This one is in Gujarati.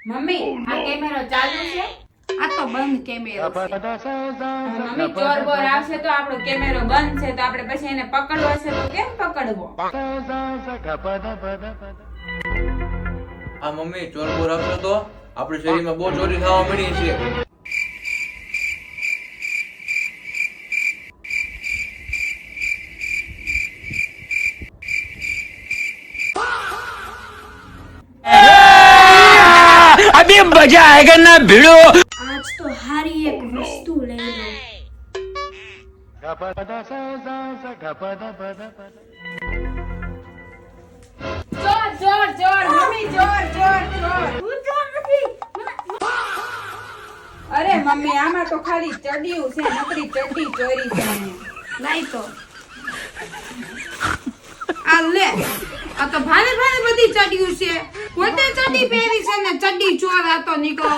મમ્મી આ કેમેરો ચાલુ છે? આ તો બંધ કેમેરો છે. મમ્મી ચોર બોર આવશે તો આપણો કેમેરો બંધ છે તો આપણે પછી એને પકડવો છે તો કેમ પકડવો? આ મમ્મી ચોર બોર આવશે તો આપણી શેરીમાં બહુ ચોરી થવા મળી છે. अभी मजा आएगा ना भिड़ो। આજ તો હારી એક વસ્તુ લઈ લઉં. ચોર ચોર ચોર મમ્મી ચોર ચોર ચોર. હું ચોર નથી. અરે મમ્મી આમાં તો ખાલી ચડિયું છે, નકરી ચડ્ડી ચોરી છે. લાઈ તો આ લે. આ તો ભારે ભારે બધી ચડ્યું છે. પોતે ચડી પહેરી છે ને ચડ્ડી ચોર આ તો નીકળો.